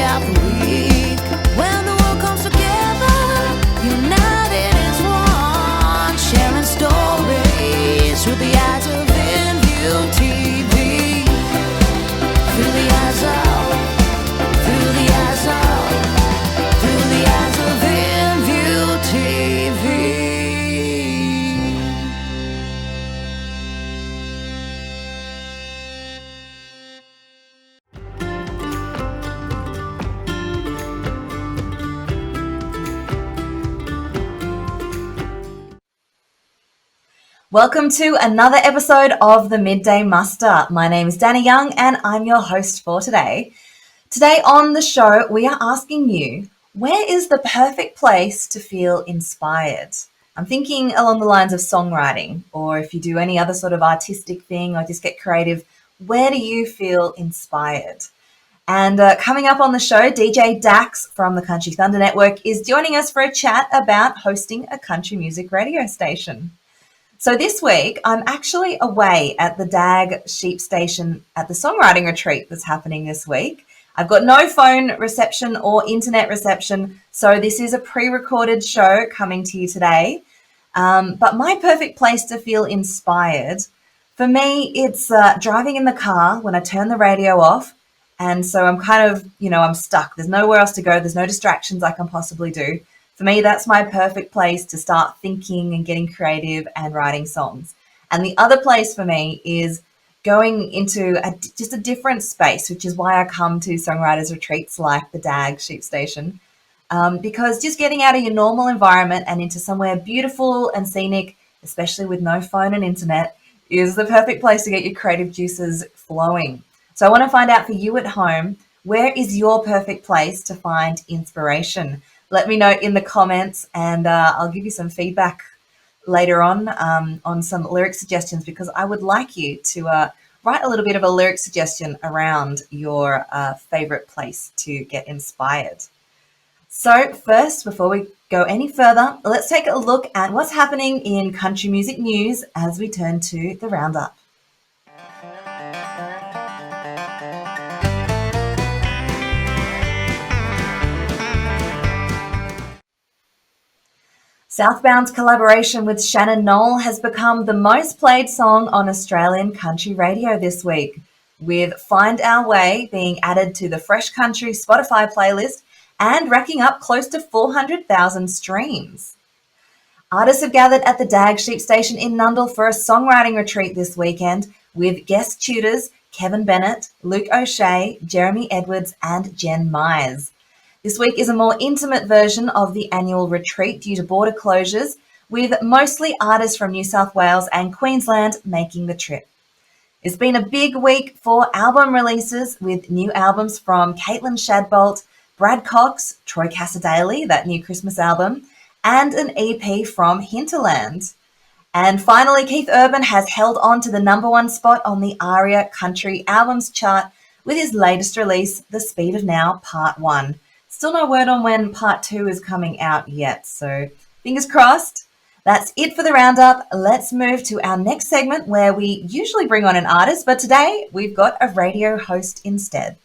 out the weak. When the world comes together, united as one, sharing stories through the eyes of InView TV. Through the eyes of, through the eyes of, through the eyes of InView TV. Welcome to another episode of the Midday Muster. My name is Dani Young and I'm your host for today. Today on the show, we are asking you, where is the perfect place to feel inspired? I'm thinking along the lines of songwriting, or if you do any other sort of artistic thing or just get creative, where do you feel inspired? And coming up on the show, DJ Dax from the Country Thunder Network is joining us for a chat about hosting a country music radio station. So this week, I'm actually away at the DAG Sheep Station at the songwriting retreat that's happening this week. I've got no phone reception or internet reception, so this is a pre-recorded show coming to you today. But my perfect place to feel inspired, for me, it's driving in the car when I turn the radio off. And so I'm kind of, I'm stuck. There's nowhere else to go. There's no distractions I can possibly do. For me, that's my perfect place to start thinking and getting creative and writing songs. And the other place for me is going into just a different space, which is why I come to songwriters retreats like the DAG Sheep Station, because just getting out of your normal environment and into somewhere beautiful and scenic, especially with no phone and internet, is the perfect place to get your creative juices flowing. So I want to find out for you at home, where is your perfect place to find inspiration? Let me know in the comments and I'll give you some feedback later on some lyric suggestions, because I would like you to write a little bit of a lyric suggestion around your favorite place to get inspired. So first, before we go any further, let's take a look at what's happening in country music news as we turn to the roundup. Southbound's collaboration with Shannon Noll has become the most played song on Australian country radio this week, with Find Our Way being added to the Fresh Country Spotify playlist and racking up close to 400,000 streams. Artists have gathered at the DAG Sheep Station in Nundle for a songwriting retreat this weekend with guest tutors Kevin Bennett, Luke O'Shea, Jeremy Edwards and Jen Myers. This week is a more intimate version of the annual retreat due to border closures, with mostly artists from New South Wales and Queensland making the trip. It's been a big week for album releases, with new albums from Caitlin Shadbolt, Brad Cox, Troy Cassadaly, that new Christmas album, and an EP from Hinterland. And finally, Keith Urban has held on to the #1 spot on the ARIA Country Albums chart with his latest release, The Speed of Now Part 1. Still no word on when Part 2 is coming out yet, so fingers crossed. That's it for the roundup. Let's move to our next segment where we usually bring on an artist, but today we've got a radio host instead.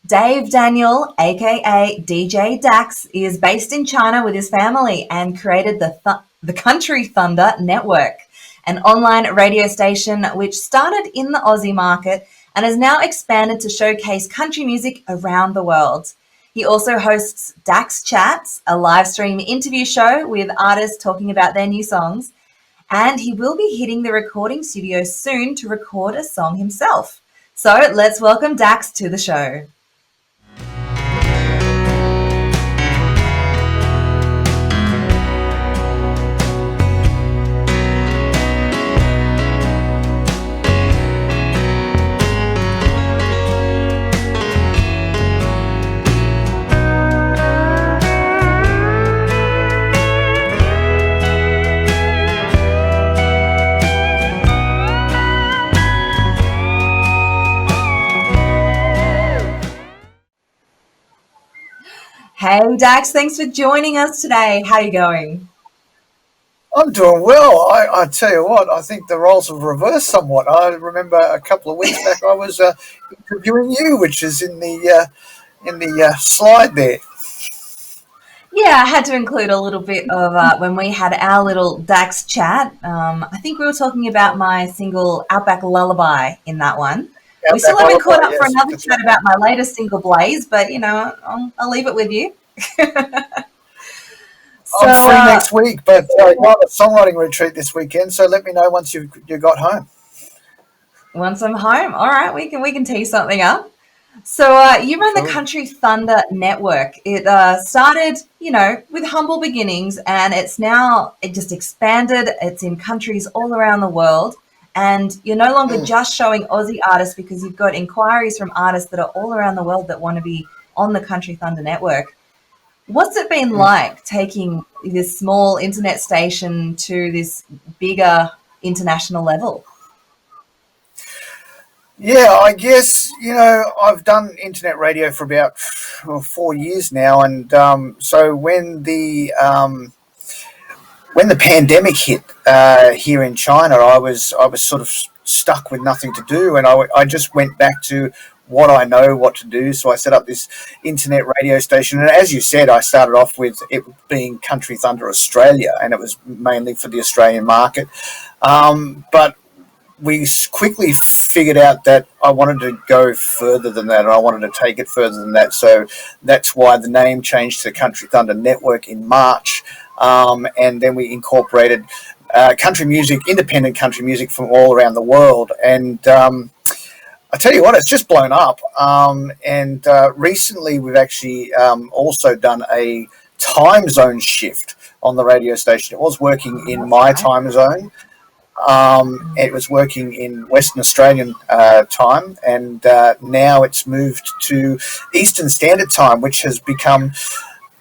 Dave Daniel, aka DJ Dax, is based in China with his family and created the Country Thunder Network, an online radio station which started in the Aussie market and has now expanded to showcase country music around the world. He also hosts Dax Chats, a live stream interview show with artists talking about their new songs, and he will be hitting the recording studio soon to record a song himself. So let's welcome Dax to the show. Hey Dax, thanks for joining us today. How are you going? I'm doing well. I tell you what, I think the roles have reversed somewhat. I remember a couple of weeks back I was interviewing you, which is in the slide there. Yeah, I had to include a little bit of when we had our little Dax chat. I think we were talking about my single Outback Lullaby in that one. We still Outback haven't caught Lullaby, up for yes, another that's chat right. about my latest single, Blaze, but I'll leave it with you. So, I'm free next week, but got a songwriting retreat this weekend. So let me know once you got home. once I'm home, all right, we can tee something up. So you run the Cool. Country Thunder Network. It started, with humble beginnings, and it just expanded. It's in countries all around the world, and you're no longer Mm. just showing Aussie artists because you've got inquiries from artists that are all around the world that want to be on the Country Thunder Network. What's it been Mm. like taking this small internet station to this bigger international level? Yeah, I guess I've done internet radio for about 4 years now, and so when the pandemic hit here in China, I was sort of stuck with nothing to do, and I just went back to what I know what to do. So I set up this internet radio station, and as you said, I started off with it being Country Thunder Australia, and it was mainly for the Australian market. But we quickly figured out that I wanted to go further than that, and I wanted to take it further than that. So that's why the name changed to Country Thunder Network in March, and then we incorporated country music, independent country music from all around the world, and I tell you what, it's just blown up. And recently, we've actually also done a time zone shift on the radio station. It was working in That's my right. time zone, it was working in Western Australian time, and now it's moved to Eastern Standard Time, which has become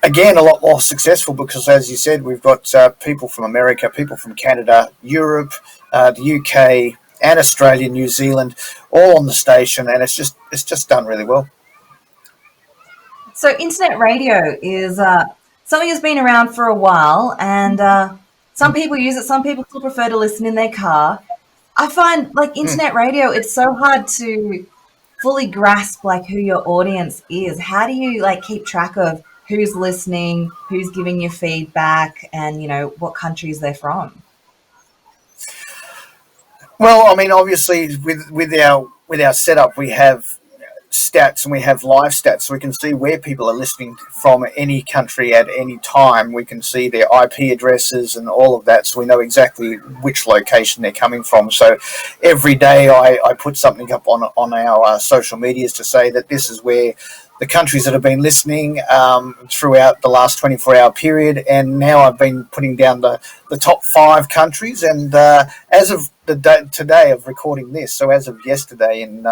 again a lot more successful because, as you said, we've got people from America, people from Canada, Europe, the UK, and Australia, New Zealand, all on the station, and it's just done really well. So internet radio is something that's been around for a while, and some people use it. Some people still prefer to listen in their car. I find like Mm. internet radio, it's so hard to fully grasp like who your audience is. How do you like keep track of who's listening, who's giving you feedback, and what countries they're from? Well, I mean, obviously, with our setup, we have stats and we have live stats, so we can see where people are listening from any country at any time. We can see their IP addresses and all of that, so we know exactly which location they're coming from. So every day I put something up on our social medias to say that this is where the countries that have been listening throughout the last 24-hour period, and now I've been putting down the top 5 countries, and as of the day today of recording this, so as of yesterday in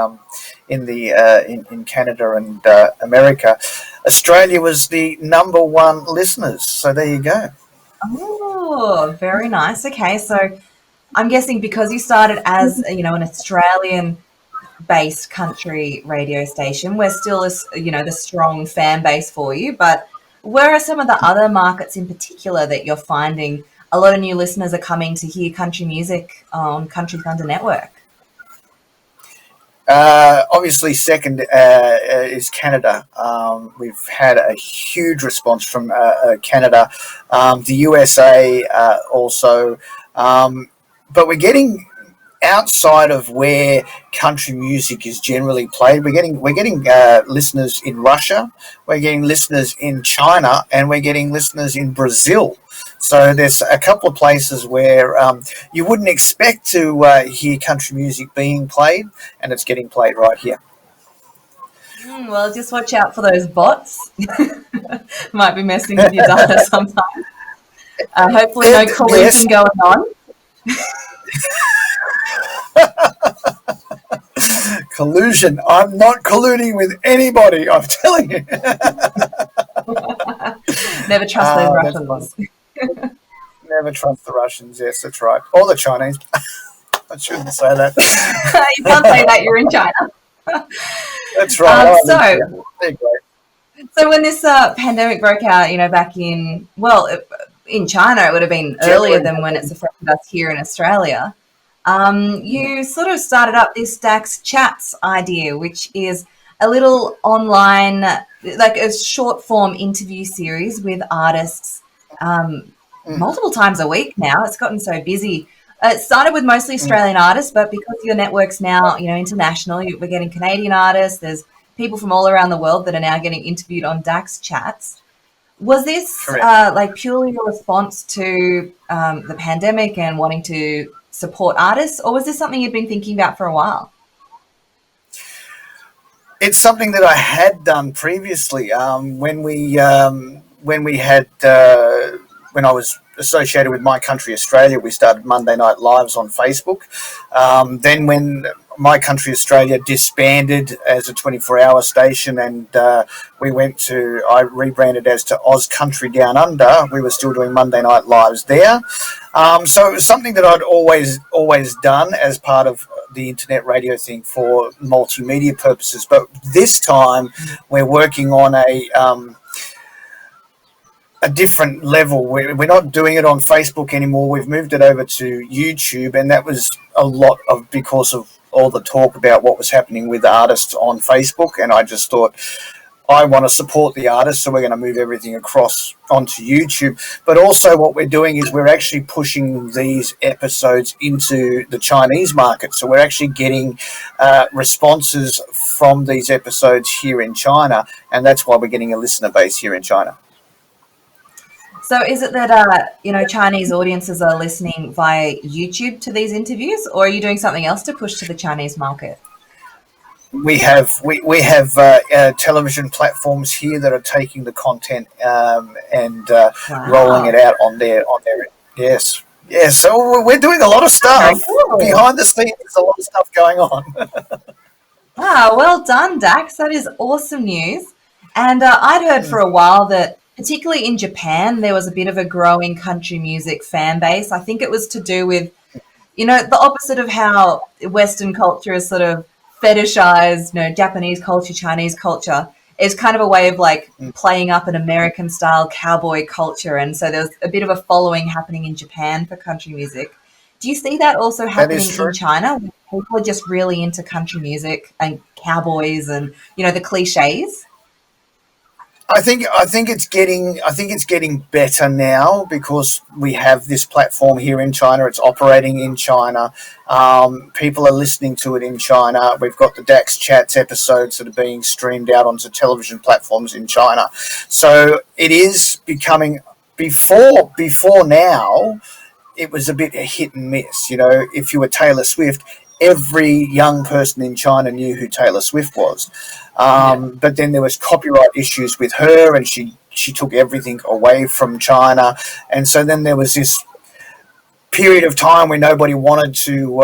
Canada and America, Australia was the number one listeners. So there you go. Oh, very nice. Okay, so I'm guessing because you started as an Australian based country radio station. We're still, the strong fan base for you. But where are some of the other markets in particular that you're finding a lot of new listeners are coming to hear country music on Country Thunder Network? Obviously, second is Canada. We've had a huge response from Canada, the USA also, but we're getting outside of where country music is generally played. We're getting listeners in Russia, we're getting listeners in China, and we're getting listeners in Brazil. So there's a couple of places where you wouldn't expect to hear country music being played, and it's getting played right here. Well, just watch out for those bots. Might be messing with your data sometimes. Hopefully, no Yes, collusion going on. collusion. I'm not colluding with anybody. I'm telling you. Never trust those That's fun. Russians. Never trust the Russians. Yes, that's right. Or the Chinese. I shouldn't say that. You can't say that you're in China. That's right. Um, Oh, so, they're great. so when this pandemic broke out, back in, well, in China, it would have been earlier than when it's affected us here in Australia. You sort of started up this Dax Chats idea, which is a little online, like a short form interview series with artists multiple times a week now. It's gotten so busy. It started with mostly Australian artists, but because your network's now, international, we're getting Canadian artists. There's people from all around the world that are now getting interviewed on Dax Chats. Was this like purely a response to the pandemic and wanting to support artists, or was this something you've been thinking about for a while? It's something that I had done previously when I was associated with My Country Australia. We started Monday Night Lives on Facebook. Then when My Country Australia disbanded as a 24-hour station, and I rebranded as to Oz Country Down Under. We were still doing Monday Night Lives there. So it was something that I'd always done as part of the internet radio thing for multimedia purposes. But this time we're working on a different level. We're not doing it on Facebook anymore. We've moved it over to YouTube, and that was a lot of because of all the talk about what was happening with artists on Facebook. And I just thought, I want to support the artists, so we're going to move everything across onto YouTube. But also what we're doing is we're actually pushing these episodes into the Chinese market. So we're actually getting responses from these episodes here in China, and that's why we're getting a listener base here in China. So is it that, Chinese audiences are listening via YouTube to these interviews, or are you doing something else to push to the Chinese market? We have television platforms here that are taking the content and rolling it out on their yes. So we're doing a lot of stuff behind the scenes. There's a lot of stuff going on. Wow, well done, Dax. That is awesome news. And I'd heard for a while that particularly in Japan, there was a bit of a growing country music fan base. I think it was to do with, the opposite of how Western culture is sort of fetishized, Japanese culture, Chinese culture. It's kind of a way of like playing up an American style cowboy culture. And so there's a bit of a following happening in Japan for country music. Do you see that also happening in China? People are just really into country music and cowboys and, the cliches. I think it's getting better now because we have this platform here in China. It's operating in China. People are listening to it in China. We've got the Dax Chats episodes that are being streamed out onto television platforms in China. So it is becoming before now. It was a bit hit and miss. If you were Taylor Swift, every young person in China knew who Taylor Swift was. But then there was copyright issues with her, and she took everything away from China. And so then there was this period of time where nobody wanted to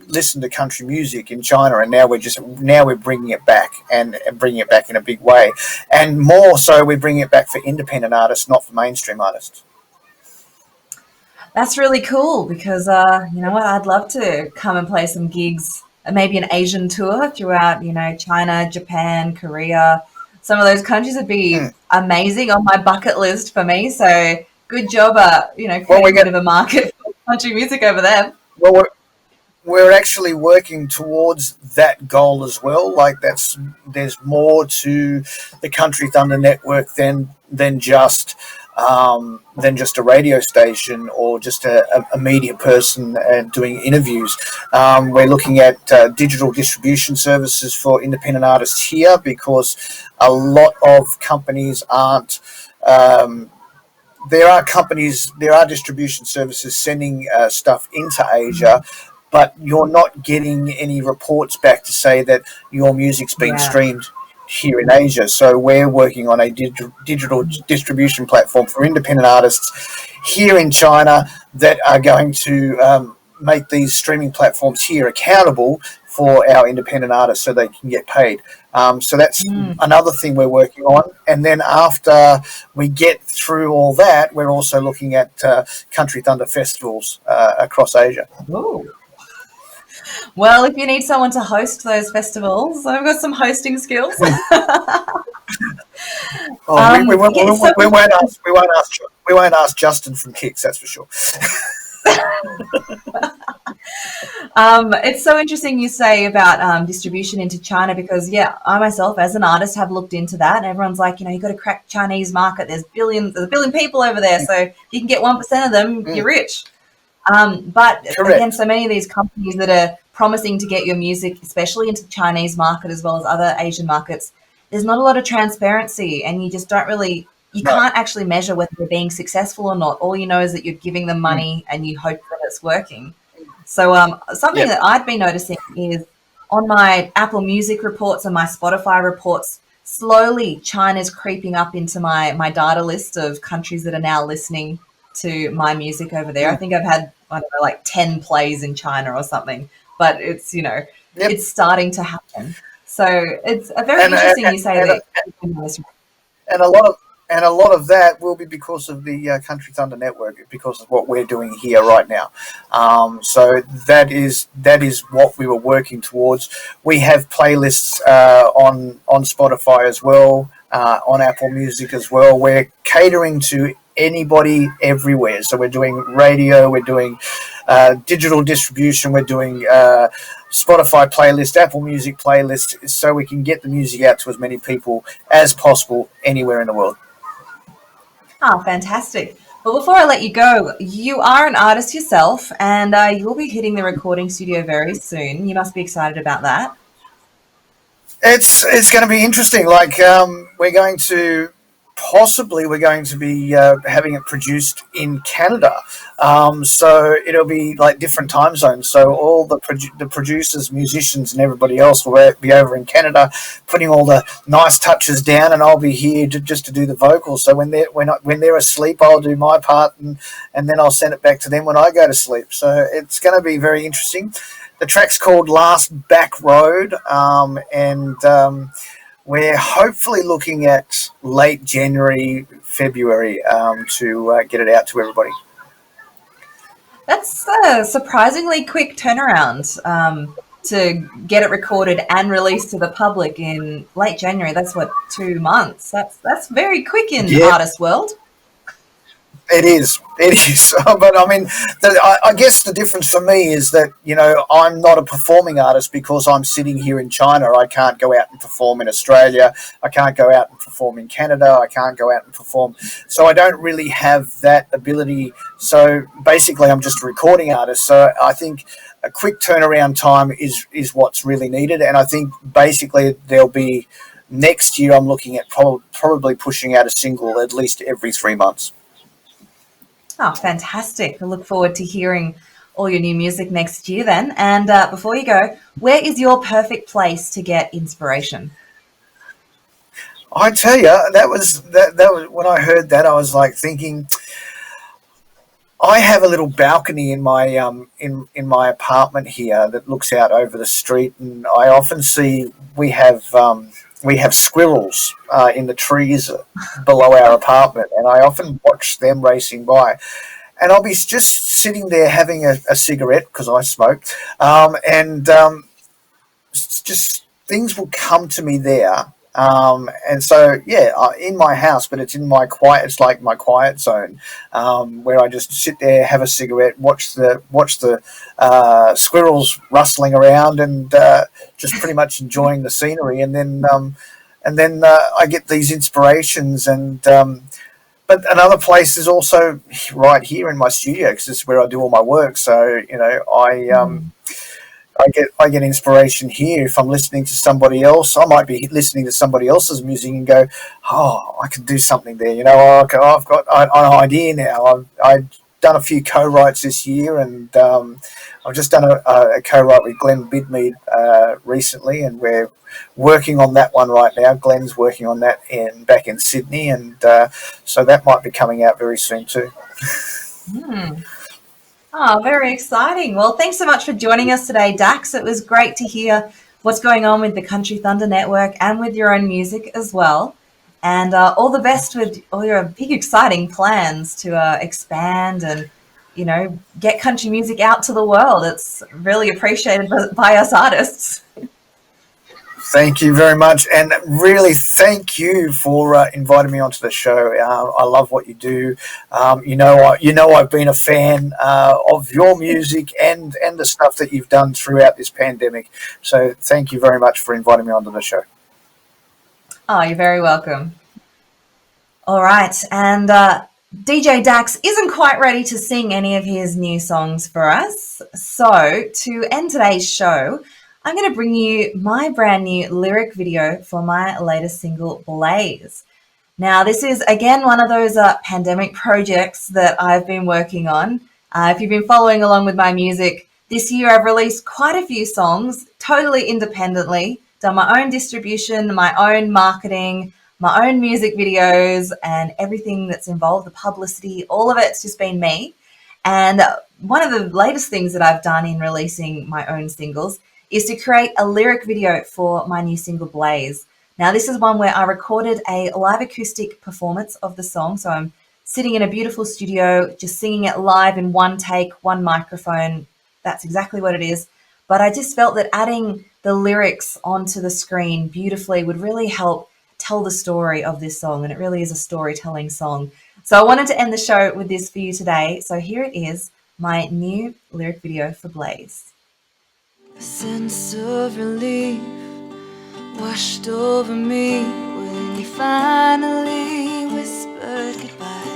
listen to country music in China, and now we're bringing it back and bringing it back in a big way. And more so, we're bringing it back for independent artists, not for mainstream artists. That's really cool because, you know what, I'd love to come and play some gigs, maybe an Asian tour throughout, China, Japan, Korea. Some of those countries would be amazing on my bucket list for me. So good job, creating a bit of a market for country music over there. Well, we're actually working towards that goal as well. Like there's more to the Country Thunder Network than just a radio station or just a media person doing interviews. We're looking at digital distribution services for independent artists here because a lot of companies aren't. There are distribution services sending stuff into Asia, but you're not getting any reports back to say that your music's been streamed here in Asia. So we're working on a digital distribution platform for independent artists here in China that are going to make these streaming platforms here accountable for our independent artists so they can get paid. So that's another thing we're working on. And then after we get through all that, we're also looking at Country Thunder festivals across Asia. Ooh. Well, if you need someone to host those festivals, I've got some hosting skills. We won't ask won't ask Justin from Kicks, that's for sure. It's so interesting you say about distribution into China because, yeah, I myself as an artist have looked into that, and everyone's like, you got to crack Chinese market. There's a billion people over there, so if you can get 1% of them, you're rich. But again, Correct. so many of these companies that are promising to get your music, especially into the Chinese market as well as other Asian markets, there's not a lot of transparency, and you just don't really, you No. can't actually measure whether they're being successful or not. All you know is that you're giving them Mm. money and you hope that it's working. So something Yep. that I've been noticing is on my Apple Music reports and my Spotify reports, slowly China's creeping up into my data list of countries that are now listening to my music over there. I Mm. think I've had, I don't know, like 10 plays in China or something, but it's, Yep. it's starting to happen. So it's a very And, interesting you say that. and a lot of a lot of that will be because of the Country Thunder Network, because of what we're doing here right now. So that is what we were working towards. We have playlists on Spotify as well, on Apple Music as well. We're catering to anybody everywhere. So we're doing radio, we're doing digital distribution, we're doing Spotify playlist, Apple Music playlist, so we can get the music out to as many people as possible anywhere in the world. Oh, fantastic. Well, before I let you go, you are an artist yourself and you'll be hitting the recording studio very soon. You must be excited about that. It's going to be interesting. Like we're going to be having it produced in Canada. So it'll be like different time zones. So all the producers, musicians, and everybody else will be over in Canada, putting all the nice touches down, and I'll be here just to do the vocals. So when they're asleep, I'll do my part, and then I'll send it back to them when I go to sleep. So it's going to be very interesting. The track's called Last Back Road, and we're hopefully looking at late January, February to get it out to everybody. That's a surprisingly quick turnaround to get it recorded and released to the public in late January. That's what, 2 months. That's very quick in Yeah, artist world. it is. It is. But I mean, I guess the difference for me is that, I'm not a performing artist because I'm sitting here in China. I can't go out and perform in Australia. I can't go out and perform in Canada. I can't go out and perform. So I don't really have that ability. So basically, I'm just a recording artist. So I think a quick turnaround time is what's really needed. And I think basically there'll be next year, I'm looking at probably pushing out a single at least every 3 months. Oh, fantastic. I look forward to hearing all your new music next year then. And before you go, where is your perfect place to get inspiration? I tell you, that was when I heard that, I was like thinking, I have a little balcony in my in my apartment here that looks out over the street, and I often see we have squirrels in the trees below our apartment, and I often watch them racing by, and I'll be just sitting there having a cigarette because I smoke, and just things will come to me there. And so, yeah, in my house, but it's in my quiet. It's like my quiet zone, where I just sit there, have a cigarette, watch the squirrels rustling around, and just pretty much enjoying the scenery. And then I get these inspirations, and but another place is also right here in my studio because it's where I do all my work. So I get inspiration here. If I'm listening to somebody else, I might be listening to somebody else's music and go, "Oh, I can do something there." I've got an idea now. I've done a few co-writes this year, and I've just done a co-write with Glenn Bidmead recently, and we're working on that one right now. Glenn's working on that back in Sydney, and so that might be coming out very soon too. Hmm. Oh, very exciting. Well, thanks so much for joining us today, Dax. It was great to hear what's going on with the Country Thunder Network and with your own music as well. And all the best with all your big, exciting plans to expand and, get country music out to the world. It's really appreciated by us artists. Thank you very much, and really thank you for inviting me onto the show. I love what you do. I've been a fan of your music and the stuff that you've done throughout this pandemic. So thank you very much for inviting me onto the show. Oh, you're very welcome. All right, and DJ Dax isn't quite ready to sing any of his new songs for us. So, to end today's show, I'm going to bring you my brand new lyric video for my latest single, Blaze. Now, this is again one of those pandemic projects that I've been working on. If you've been following along with my music, this year I've released quite a few songs totally independently, done my own distribution, my own marketing, my own music videos, and everything that's involved, the publicity, all of it's just been me. And one of the latest things that I've done in releasing my own singles is to create a lyric video for my new single, Blaze. Now, this is one where I recorded a live acoustic performance of the song. So I'm sitting in a beautiful studio, just singing it live in one take, one microphone. That's exactly what it is. But I just felt that adding the lyrics onto the screen beautifully would really help tell the story of this song. And it really is a storytelling song. So I wanted to end the show with this for you today. So here it is, my new lyric video for Blaze. A sense of relief washed over me when you finally whispered goodbye,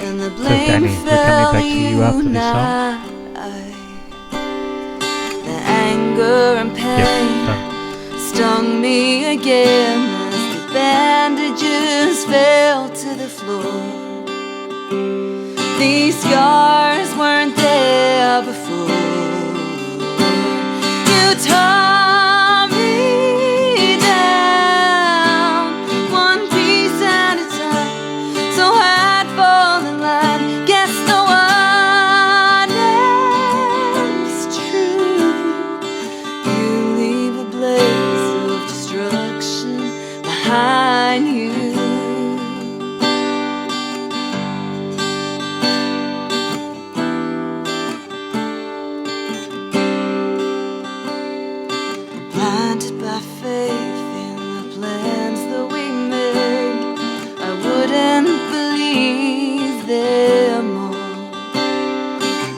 and the blame Dani, we're coming back to you after this song. The anger and pain stung me again as the bandages fell to the floor. These scars weren't there before. You tore me down, one piece at a time, so I'd fall in line. Guess no one else true. You leave a blaze of destruction behind you. Blinded by faith in the plans that we made, I wouldn't believe them all,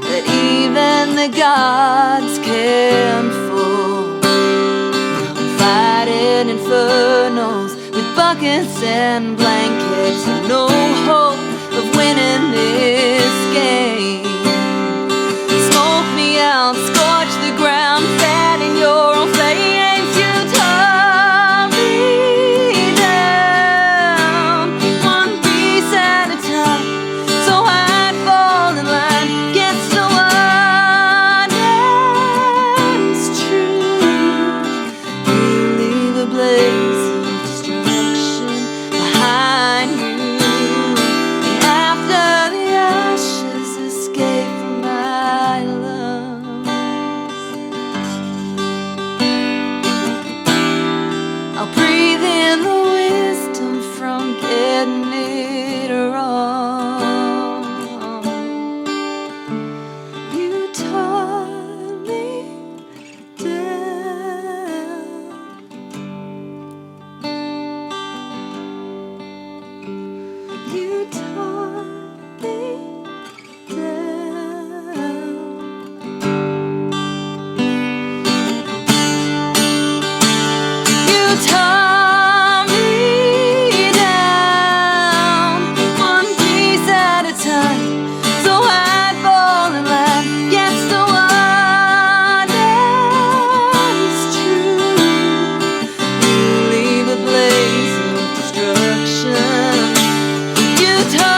that even the gods can fall. Now I'm fighting infernos with buckets and blankets, and no hope of winning this game. Smoke me out, scorch the ground, fan in your own flames. You tore me down, one piece at a time, so I'd fall in line. Guess no one else true. You leave a blaze of destruction behind you, and after the ashes escape from my lungs, I'll breathe in the wisdom from getting it wrong. You tore me down. You tore me down. You tore me down, one piece at a time, so I'd fall in line. Guess the one else true. You leave a blaze of destruction. You tore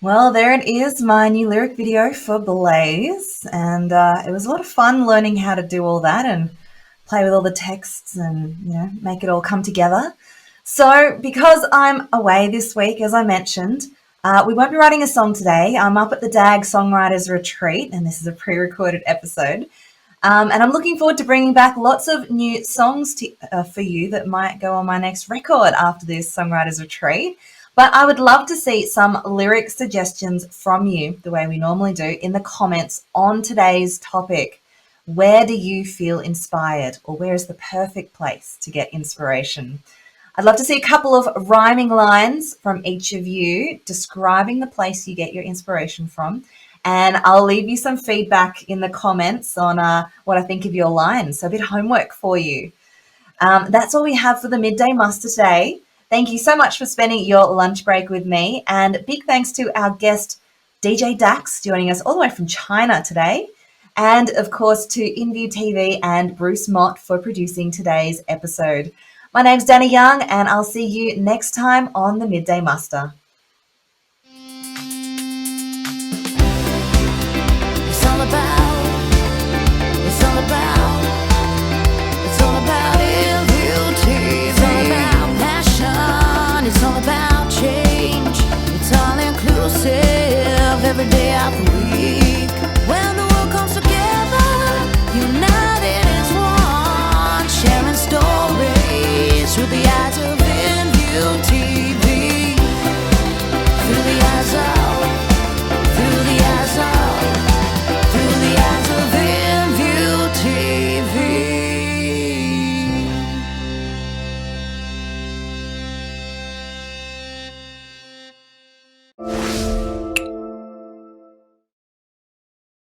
Well, there it is, my new lyric video for Blaze. And it was a lot of fun learning how to do all that and play with all the texts and, make it all come together. So, because I'm away this week, as I mentioned, we won't be writing a song today. I'm up at the DAG Songwriters Retreat, and this is a pre-recorded episode. And I'm looking forward to bringing back lots of new songs for you that might go on my next record after this Songwriters Retreat. But I would love to see some lyric suggestions from you, the way we normally do, in the comments on today's topic. Where do you feel inspired, or where is the perfect place to get inspiration? I'd love to see a couple of rhyming lines from each of you describing the place you get your inspiration from. And I'll leave you some feedback in the comments on what I think of your lines. So a bit of homework for you. That's all we have for the Midday Muster today. Thank you so much for spending your lunch break with me. And big thanks to our guest, DJ Dax, joining us all the way from China today. And of course to InView TV and Bruce Mott for producing today's episode. My name's Dani Young, and I'll see you next time on the Midday Muster. It's all about beauty. It's all about passion. It's all about change. It's all inclusive every day of the week. When the world comes together, united as one, sharing stories through the eyes of InView TV. Through the eyes of InView TV.